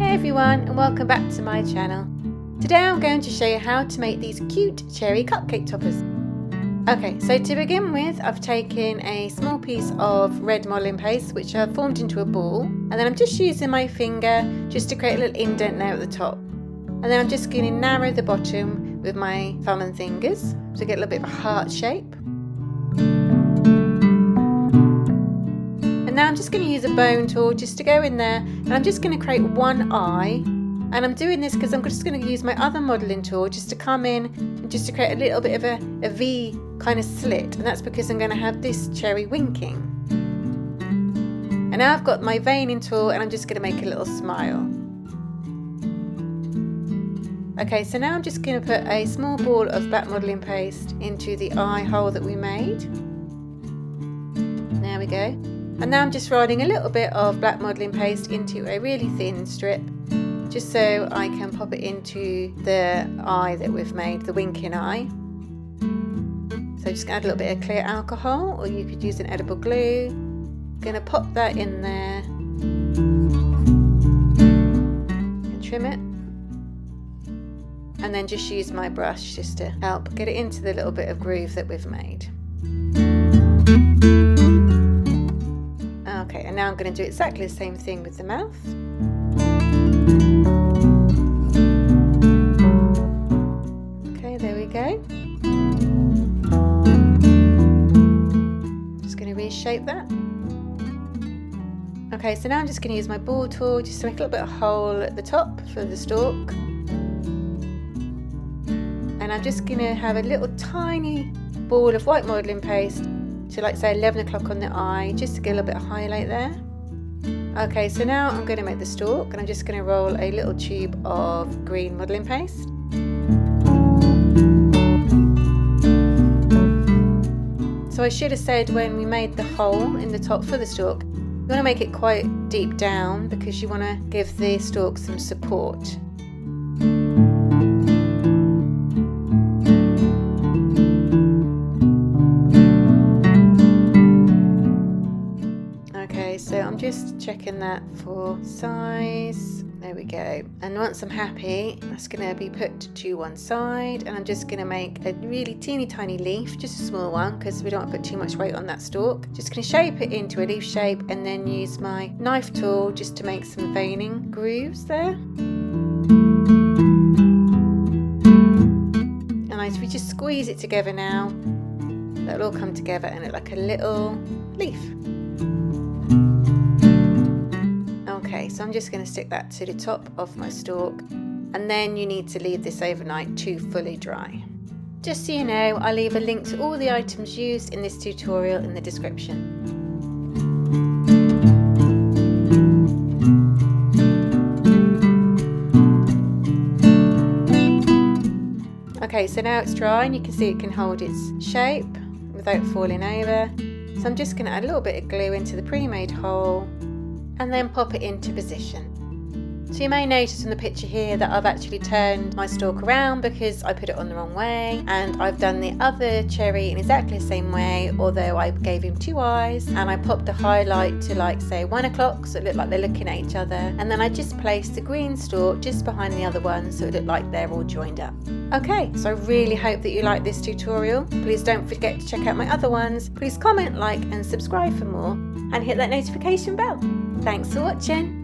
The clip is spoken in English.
Hi everyone and welcome back to my channel. Today I'm going to show you how to make these cute cherry cupcake toppers. Okay, so to begin with I've taken a small piece of red modelling paste which I've formed into a ball, and then I'm just using my finger just to create a little indent there at the top. And then I'm just going to narrow the bottom with my thumb and fingers to get a little bit of a heart shape. Now I'm just going to use a bone tool just to go in there, and I'm just going to create one eye, and I'm doing this because I'm just going to use my other modelling tool just to come in and just to create a little bit of a V kind of slit, and that's because I'm going to have this cherry winking. And now I've got my veining tool and I'm just going to make a little smile. Okay, so now I'm just going to put a small ball of black modelling paste into the eye hole that we made. There we go. And now I'm just rolling a little bit of black modelling paste into a really thin strip, just so I can pop it into the eye that we've made, the winking eye. So just add a little bit of clear alcohol, or you could use an edible glue. I'm going to pop that in there and trim it. And then just use my brush just to help get it into the little bit of groove that we've made. Okay, and now I'm going to do exactly the same thing with the mouth. Okay, there we go. Just going to reshape that. Okay, so now I'm just going to use my ball tool just to make a little bit of a hole at the top for the stalk. And I'm just going to have a little tiny ball of white modelling paste to, like, say 11 o'clock on the eye, just to get a little bit of highlight there. Okay, so now I'm going to make the stalk, and I'm just going to roll a little tube of green modelling paste. So I should have said when we made the hole in the top for the stalk, you want to make it quite deep down because you want to give the stalk some support. So I'm just checking that for size. There we go. And once I'm happy, that's going to be put to one side, and I'm just going to make a really teeny tiny leaf, just a small one because we don't want to put too much weight on that stalk. Just going to shape it into a leaf shape and then use my knife tool just to make some veining grooves there. And as we just squeeze it together now, that'll all come together and look like a little leaf. Okay, so I'm just going to stick that to the top of my stalk, and then you need to leave this overnight to fully dry. Just so you know, I'll leave a link to all the items used in this tutorial in the description. Okay, so now it's dry and you can see it can hold its shape without falling over. So I'm just going to add a little bit of glue into the pre-made hole and then pop it into position. So you may notice in the picture here that I've actually turned my stalk around because I put it on the wrong way, and I've done the other cherry in exactly the same way, although I gave him two eyes, and I popped a highlight to, like, say 1 o'clock so it looked like they're looking at each other, and then I just placed the green stalk just behind the other one so it looked like they're all joined up. Okay, so I really hope that you like this tutorial. Please don't forget to check out my other ones. Please comment, like and subscribe for more, and hit that notification bell. Thanks for watching.